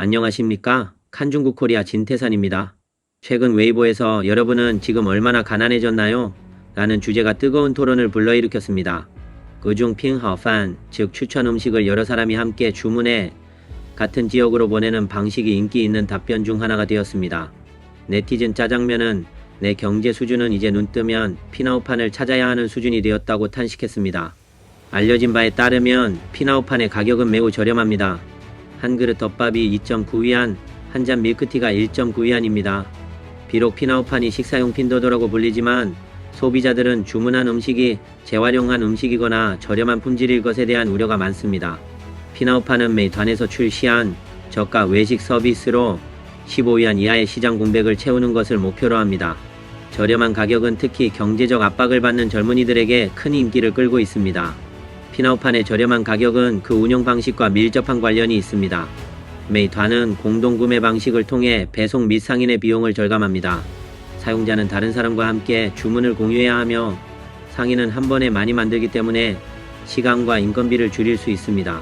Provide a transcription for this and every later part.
안녕하십니까? 칸중국 코리아 진태산입니다. 최근 웨이보에서 여러분은 지금 얼마나 가난해졌나요? 라는 주제가 뜨거운 토론을 불러일으켰습니다. 그중 핑하오판, 즉 추천 음식을 여러 사람이 함께 주문해 같은 지역으로 보내는 방식이 인기 있는 답변 중 하나가 되었습니다. 네티즌 짜장면은 내 경제 수준은 이제 눈 뜨면 피나오판을 찾아야 하는 수준이 되었다고 탄식했습니다. 알려진 바에 따르면 피나오판의 가격은 매우 저렴합니다. 한 그릇 덮밥이 2.9위안, 한 잔 밀크티가 1.9위안입니다. 비록 피나오판이 식사용 핀도더라고 불리지만 소비자들은 주문한 음식이 재활용한 음식이거나 저렴한 품질일 것에 대한 우려가 많습니다. 피나오판은 메이트안에서 출시한 저가 외식 서비스로 15위안 이하의 시장 공백을 채우는 것을 목표로 합니다. 저렴한 가격은 특히 경제적 압박을 받는 젊은이들에게 큰 인기를 끌고 있습니다. 피나오판의 저렴한 가격은 그 운영 방식과 밀접한 관련이 있습니다. 메이트안은 공동구매 방식을 통해 배송 및 상인의 비용을 절감합니다. 사용자는 다른 사람과 함께 주문을 공유해야 하며 상인은 한 번에 많이 만들기 때문에 시간과 인건비를 줄일 수 있습니다.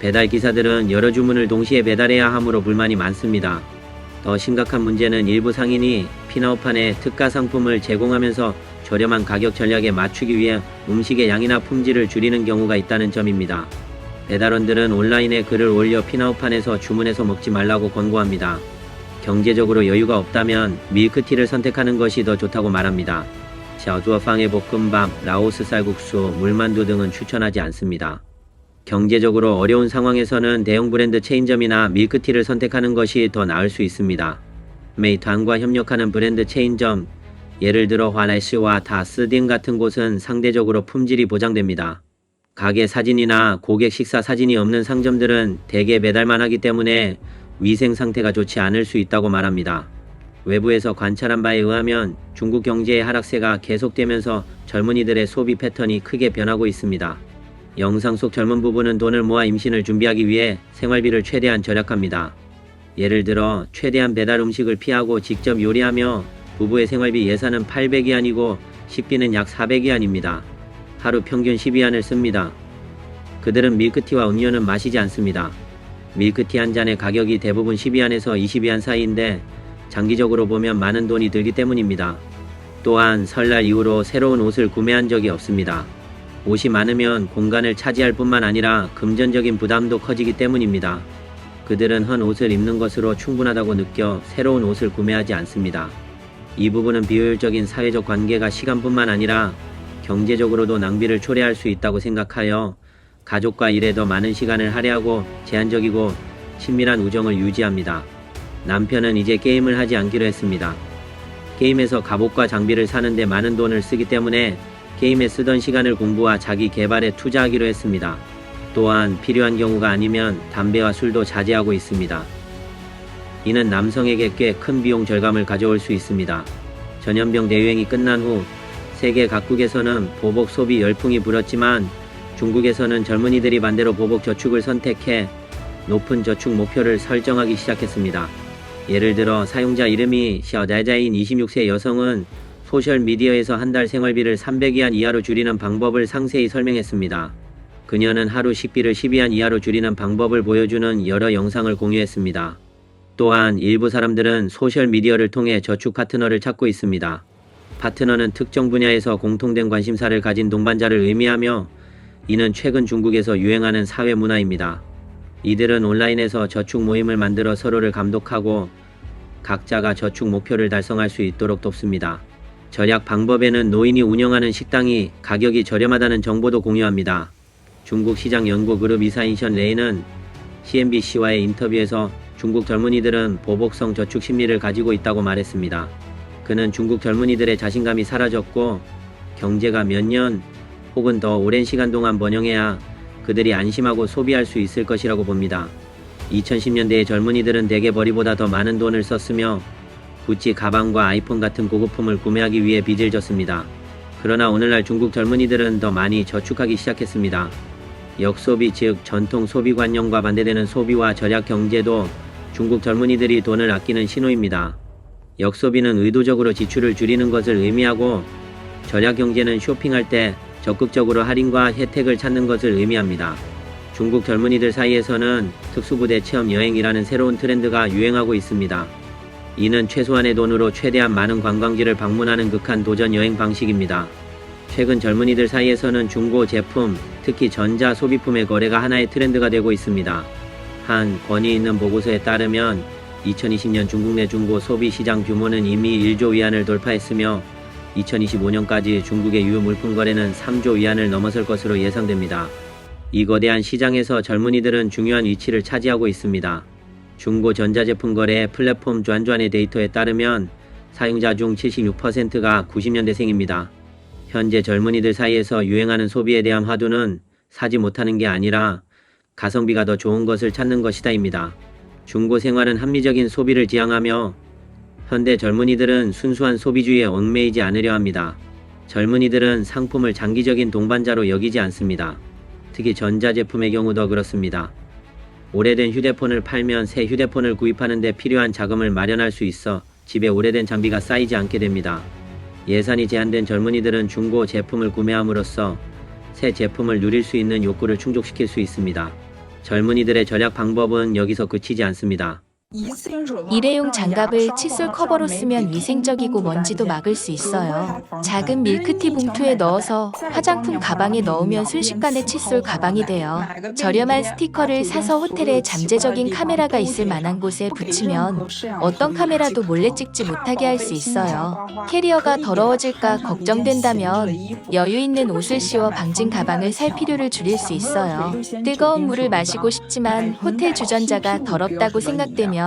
배달 기사들은 여러 주문을 동시에 배달해야 하므로 불만이 많습니다. 더 심각한 문제는 일부 상인이 피나오판에 특가 상품을 제공하면서 저렴한 가격 전략에 맞추기 위해 음식의 양이나 품질을 줄이는 경우가 있다는 점입니다. 배달원들은 온라인에 글을 올려 피나오판에서 주문해서 먹지 말라고 권고합니다. 경제적으로 여유가 없다면 밀크티를 선택하는 것이 더 좋다고 말합니다. 샤오주어팡의 볶음밥, 라오스 쌀국수, 물만두 등은 추천하지 않습니다. 경제적으로 어려운 상황에서는 대형 브랜드 체인점이나 밀크티를 선택하는 것이 더 나을 수 있습니다. 메이트안과 협력하는 브랜드 체인점, 예를 들어 화나이시와 다스딘 같은 곳은 상대적으로 품질이 보장됩니다. 가게 사진이나 고객 식사 사진이 없는 상점들은 대개 배달만 하기 때문에 위생 상태가 좋지 않을 수 있다고 말합니다. 외부에서 관찰한 바에 의하면 중국 경제의 하락세가 계속되면서 젊은이들의 소비 패턴이 크게 변하고 있습니다. 영상 속 젊은 부부는 돈을 모아 임신을 준비하기 위해 생활비를 최대한 절약합니다. 예를 들어 최대한 배달 음식을 피하고 직접 요리하며 부부의 생활비 예산은 800위안이고 식비는 약 400위안입니다. 하루 평균 12위안을 씁니다. 그들은 밀크티와 음료는 마시지 않습니다. 밀크티 한 잔의 가격이 대부분 12위안에서 20위안 사이인데 장기적으로 보면 많은 돈이 들기 때문입니다. 또한 설날 이후로 새로운 옷을 구매한 적이 없습니다. 옷이 많으면 공간을 차지할 뿐만 아니라 금전적인 부담도 커지기 때문입니다. 그들은 헌 옷을 입는 것으로 충분하다고 느껴 새로운 옷을 구매하지 않습니다. 이 부분은 비효율적인 사회적 관계가 시간뿐만 아니라 경제적으로도 낭비를 초래할 수 있다고 생각하여 가족과 일에 더 많은 시간을 할애하고 제한적이고 친밀한 우정을 유지합니다. 남편은 이제 게임을 하지 않기로 했습니다. 게임에서 갑옷과 장비를 사는데 많은 돈을 쓰기 때문에 게임에 쓰던 시간을 공부와 자기 개발에 투자하기로 했습니다. 또한 필요한 경우가 아니면 담배와 술도 자제하고 있습니다. 이는 남성에게 꽤 큰 비용 절감을 가져올 수 있습니다. 전염병 대유행이 끝난 후 세계 각국에서는 보복 소비 열풍이 불었지만 중국에서는 젊은이들이 반대로 보복 저축을 선택해 높은 저축 목표를 설정하기 시작했습니다. 예를 들어 사용자 이름이 샤오자자인 26세 여성은 소셜미디어에서 한 달 생활비를 300위안 이하로 줄이는 방법을 상세히 설명했습니다. 그녀는 하루 식비를 10위안 이하로 줄이는 방법을 보여주는 여러 영상을 공유했습니다. 또한 일부 사람들은 소셜미디어를 통해 저축 파트너를 찾고 있습니다. 파트너는 특정 분야에서 공통된 관심사를 가진 동반자를 의미하며 이는 최근 중국에서 유행하는 사회 문화입니다. 이들은 온라인에서 저축 모임을 만들어 서로를 감독하고 각자가 저축 목표를 달성할 수 있도록 돕습니다. 절약 방법에는 노인이 운영하는 식당이 가격이 저렴하다는 정보도 공유합니다. 중국 시장 연구 그룹 이사인 션 레이는 CNBC와의 인터뷰에서 중국 젊은이들은 보복성 저축 심리를 가지고 있다고 말했습니다. 그는 중국 젊은이들의 자신감이 사라졌고 경제가 몇 년 혹은 더 오랜 시간 동안 번영해야 그들이 안심하고 소비할 수 있을 것이라고 봅니다. 2010년대의 젊은이들은 대개 벌이보다 더 많은 돈을 썼으며 구찌 가방과 아이폰 같은 고급품을 구매하기 위해 빚을 졌습니다. 그러나 오늘날 중국 젊은이들은 더 많이 저축하기 시작했습니다. 역소비 즉 전통 소비관념과 반대되는 소비와 절약 경제도 중국 젊은이들이 돈을 아끼는 신호입니다. 역소비는 의도적으로 지출을 줄이는 것을 의미하고 절약 경제는 쇼핑할 때 적극적으로 할인과 혜택을 찾는 것을 의미합니다. 중국 젊은이들 사이에서는 특수부대 체험 여행이라는 새로운 트렌드가 유행하고 있습니다. 이는 최소한의 돈으로 최대한 많은 관광지를 방문하는 극한 도전 여행 방식입니다. 최근 젊은이들 사이에서는 중고 제품, 특히 전자 소비품의 거래가 하나의 트렌드가 되고 있습니다. 한 권위 있는 보고서에 따르면 2020년 중국 내 중고 소비 시장 규모는 이미 1조 위안을 돌파했으며 2025년까지 중국의 유효 물품 거래는 3조 위안을 넘어설 것으로 예상됩니다. 이 거대한 시장에서 젊은이들은 중요한 위치를 차지하고 있습니다. 중고 전자제품 거래 플랫폼 쭌쭌의 데이터에 따르면 사용자 중 76%가 90년대생입니다. 현재 젊은이들 사이에서 유행하는 소비에 대한 화두는 사지 못하는 게 아니라 가성비가 더 좋은 것을 찾는 것이다입니다. 중고 생활은 합리적인 소비를 지향하며 현대 젊은이들은 순수한 소비주의에 얽매이지 않으려 합니다. 젊은이들은 상품을 장기적인 동반자로 여기지 않습니다. 특히 전자제품의 경우도 그렇습니다. 오래된 휴대폰을 팔면 새 휴대폰을 구입하는 데 필요한 자금을 마련할 수 있어 집에 오래된 장비가 쌓이지 않게 됩니다. 예산이 제한된 젊은이들은 중고 제품을 구매함으로써 새 제품을 누릴 수 있는 욕구를 충족시킬 수 있습니다. 젊은이들의 절약 방법은 여기서 그치지 않습니다. 일회용 장갑을 칫솔 커버로 쓰면 위생적이고 먼지도 막을 수 있어요. 작은 밀크티 봉투에 넣어서 화장품 가방에 넣으면 순식간에 칫솔 가방이 돼요. 저렴한 스티커를 사서 호텔에 잠재적인 카메라가 있을 만한 곳에 붙이면 어떤 카메라도 몰래 찍지 못하게 할 수 있어요. 캐리어가 더러워질까 걱정된다면 여유 있는 옷을 씌워 방진 가방을 살 필요를 줄일 수 있어요. 뜨거운 물을 마시고 싶지만 호텔 주전자가 더럽다고 생각되면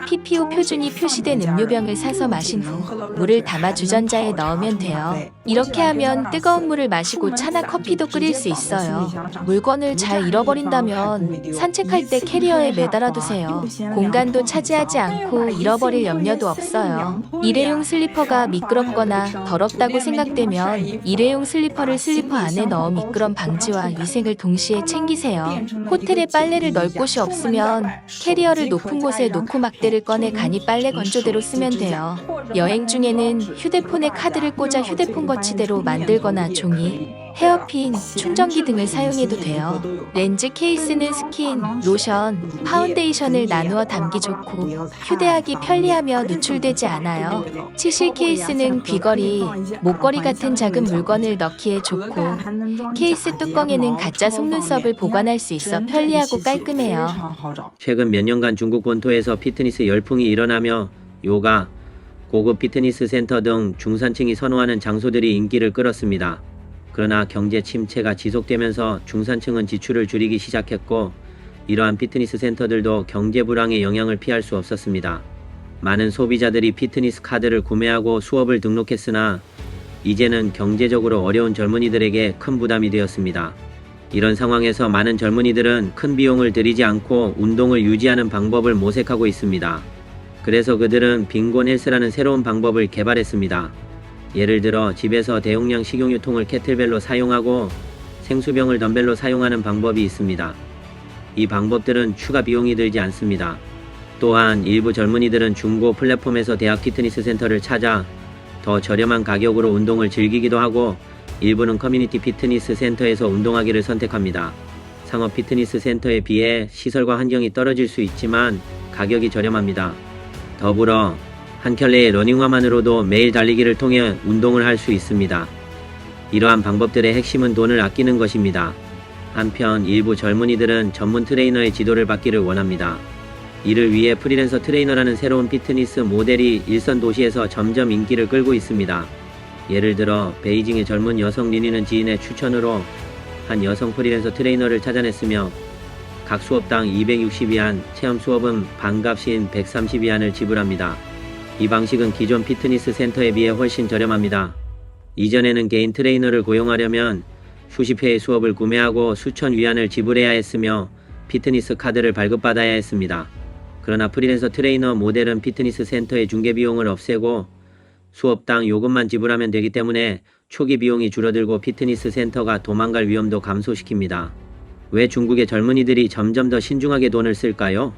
PPO 표준이 표시된 음료병을 사서 마신 후 물을 담아 주전자에 넣으면 돼요. 이렇게 하면 뜨거운 물을 마시고 차나 커피도 끓일 수 있어요. 물건을 잘 잃어버린다면 산책할 때 캐리어에 매달아 두세요. 공간도 차지하지 않고 잃어버릴 염려도 없어요. 일회용 슬리퍼가 미끄럽거나 더럽다고 생각되면 일회용 슬리퍼를 슬리퍼 안에 넣어 미끄럼 방지와 위생을 동시에 챙기세요. 호텔에 빨래를 넣을 곳이 없으면 캐리어를 높은 곳에 놓고 막대를 꺼내 간이 빨래 건조대로 쓰면 돼요. 여행 중에는 휴대폰에 카드를 꽂아 휴대폰 거치대로 만들거나 종이, 헤어핀, 충전기 등을 사용해도 돼요. 렌즈 케이스는 스킨, 로션, 파운데이션을 나누어 담기 좋고 휴대하기 편리하며 누출되지 않아요. 치실 케이스는 귀걸이, 목걸이 같은 작은 물건을 넣기에 좋고 케이스 뚜껑에는 가짜 속눈썹을 보관할 수 있어 편리하고 깔끔해요. 최근 몇 년간 중국 본토에서 피트니스 열풍이 일어나며 요가, 고급 피트니스 센터 등 중산층이 선호하는 장소들이 인기를 끌었습니다. 그러나 경제 침체가 지속되면서 중산층은 지출을 줄이기 시작했고 이러한 피트니스 센터들도 경제 불황의 영향을 피할 수 없었습니다. 많은 소비자들이 피트니스 카드를 구매하고 수업을 등록했으나 이제는 경제적으로 어려운 젊은이들에게 큰 부담이 되었습니다. 이런 상황에서 많은 젊은이들은 큰 비용을 들이지 않고 운동을 유지하는 방법을 모색하고 있습니다. 그래서 그들은 빈곤 헬스라는 새로운 방법을 개발했습니다. 예를 들어 집에서 대용량 식용유통을 케틀벨로 사용하고 생수병을 덤벨로 사용하는 방법이 있습니다. 이 방법들은 추가 비용이 들지 않습니다. 또한 일부 젊은이들은 중고 플랫폼에서 대학 피트니스 센터를 찾아 더 저렴한 가격으로 운동을 즐기기도 하고 일부는 커뮤니티 피트니스 센터에서 운동하기를 선택합니다. 상업 피트니스 센터에 비해 시설과 환경이 떨어질 수 있지만 가격이 저렴합니다. 더불어 한 켤레의 러닝화만으로도 매일 달리기를 통해 운동을 할 수 있습니다. 이러한 방법들의 핵심은 돈을 아끼는 것입니다. 한편 일부 젊은이들은 전문 트레이너의 지도를 받기를 원합니다. 이를 위해 프리랜서 트레이너라는 새로운 피트니스 모델이 일선 도시에서 점점 인기를 끌고 있습니다. 예를 들어 베이징의 젊은 여성 리니는 지인의 추천으로 한 여성 프리랜서 트레이너를 찾아냈으며 각 수업당 260위안, 체험 수업은 반값인 130위안을 지불합니다. 이 방식은 기존 피트니스 센터에 비해 훨씬 저렴합니다. 이전에는 개인 트레이너를 고용하려면 수십 회의 수업을 구매하고 수천 위안을 지불해야 했으며 피트니스 카드를 발급받아야 했습니다. 그러나 프리랜서 트레이너 모델은 피트니스 센터의 중개비용을 없애고 수업당 요금만 지불하면 되기 때문에 초기 비용이 줄어들고 피트니스 센터가 도망갈 위험도 감소시킵니다. 왜 중국의 젊은이들이 점점 더 신중하게 돈을 쓸까요?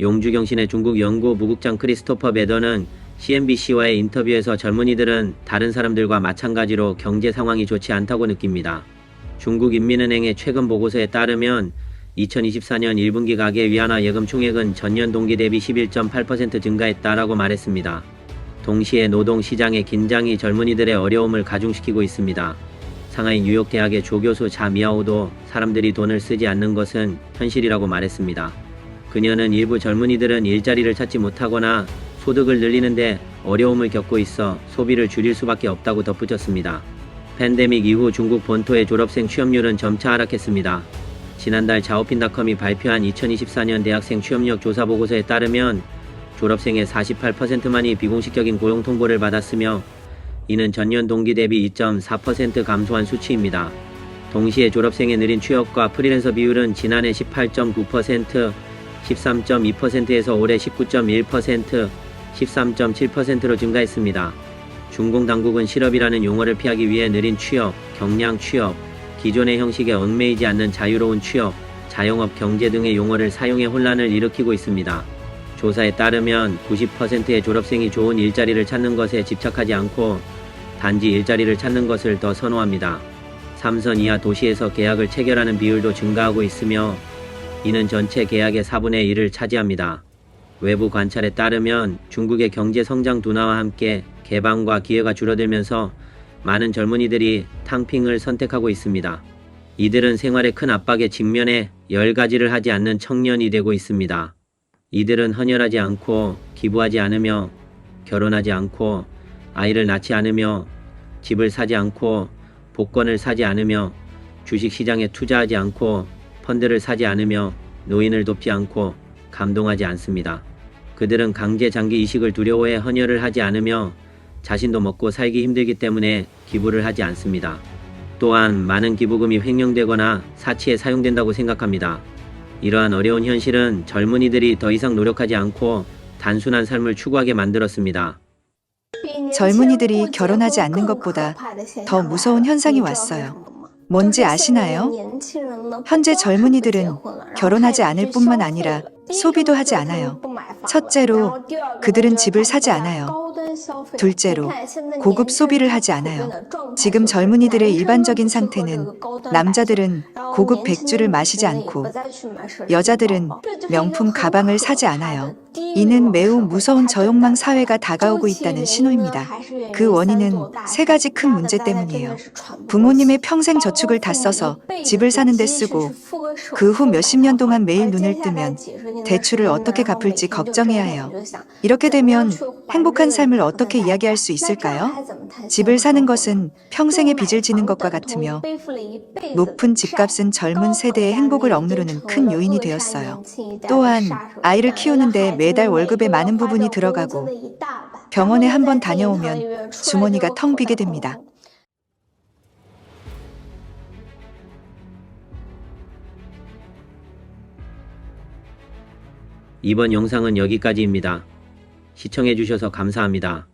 용주경신의 중국 연구 부국장 크리스토퍼 베더는 CNBC와의 인터뷰에서 젊은이들은 다른 사람들과 마찬가지로 경제 상황이 좋지 않다고 느낍니다. 중국인민은행의 최근 보고서에 따르면 2024년 1분기 가계 위안화 예금 총액은 전년 동기 대비 11.8% 증가했다라고 말했습니다. 동시에 노동시장의 긴장이 젊은이들의 어려움을 가중시키고 있습니다. 상하이 뉴욕 대학의 조교수 자미아오도 사람들이 돈을 쓰지 않는 것은 현실이라고 말했습니다. 그녀는 일부 젊은이들은 일자리를 찾지 못하거나 소득을 늘리는데 어려움을 겪고 있어 소비를 줄일 수밖에 없다고 덧붙였습니다. 팬데믹 이후 중국 본토의 졸업생 취업률은 점차 하락했습니다. 지난달 자오핀닷컴이 발표한 2024년 대학생 취업력 조사 보고서에 따르면 졸업생의 48%만이 비공식적인 고용 통보를 받았으며 이는 전년 동기 대비 2.4% 감소한 수치입니다. 동시에 졸업생의 느린 취업과 프리랜서 비율은 지난해 18.9%, 13.2%에서 올해 19.1%, 13.7%로 증가했습니다. 중공 당국은 실업이라는 용어를 피하기 위해 느린 취업, 경량 취업, 기존의 형식에 얽매이지 않는 자유로운 취업, 자영업 경제 등의 용어를 사용해 혼란을 일으키고 있습니다. 조사에 따르면 90%의 졸업생이 좋은 일자리를 찾는 것에 집착하지 않고 단지 일자리를 찾는 것을 더 선호합니다. 3선 이하 도시에서 계약을 체결하는 비율도 증가하고 있으며 이는 전체 계약의 4분의 1을 차지합니다. 외부 관찰에 따르면 중국의 경제 성장 둔화와 함께 개방과 기회가 줄어들면서 많은 젊은이들이 탕핑을 선택하고 있습니다. 이들은 생활의 큰 압박에 직면해 10가지를 하지 않는 청년이 되고 있습니다. 이들은 헌혈하지 않고 기부하지 않으며 결혼하지 않고 아이를 낳지 않으며 집을 사지 않고 복권을 사지 않으며 주식시장에 투자하지 않고 펀드를 사지 않으며 노인을 돕지 않고 감동하지 않습니다. 그들은 강제 장기 이식을 두려워해 헌혈을 하지 않으며 자신도 먹고 살기 힘들기 때문에 기부를 하지 않습니다. 또한 많은 기부금이 횡령되거나 사치에 사용된다고 생각합니다. 이러한 어려운 현실은 젊은이들이 더 이상 노력하지 않고 단순한 삶을 추구하게 만들었습니다. 젊은이들이 결혼하지 않는 것보다 더 무서운 현상이 왔어요. 뭔지 아시나요? 현재 젊은이들은 결혼하지 않을 뿐만 아니라 소비도 하지 않아요. 첫째로, 그들은 집을 사지 않아요. 둘째로, 고급 소비를 하지 않아요. 지금 젊은이들의 일반적인 상태는 남자들은 고급 백주를 마시지 않고 여자들은 명품 가방을 사지 않아요. 이는 매우 무서운 저욕망 사회가 다가오고 있다는 신호입니다. 그 원인은 세 가지 큰 문제 때문이에요. 부모님의 평생 저축을 다 써서 집을 사는 데 쓰고 그 후 몇십 년 동안 매일 눈을 뜨면 대출을 어떻게 갚을지 걱정해야 해요. 이렇게 되면 행복한 삶을 어떻게 이야기할 수 있을까요? 집을 사는 것은 평생의 빚을 지는 것과 같으며 높은 집값은 젊은 세대의 행복을 억누르는 큰 요인이 되었어요. 또한 아이를 키우는데 매달 월급의 많은 부분이 들어가고 병원에 한번 다녀오면 주머니가 텅 비게 됩니다. 이번 영상은 여기까지입니다. 시청해주셔서 감사합니다.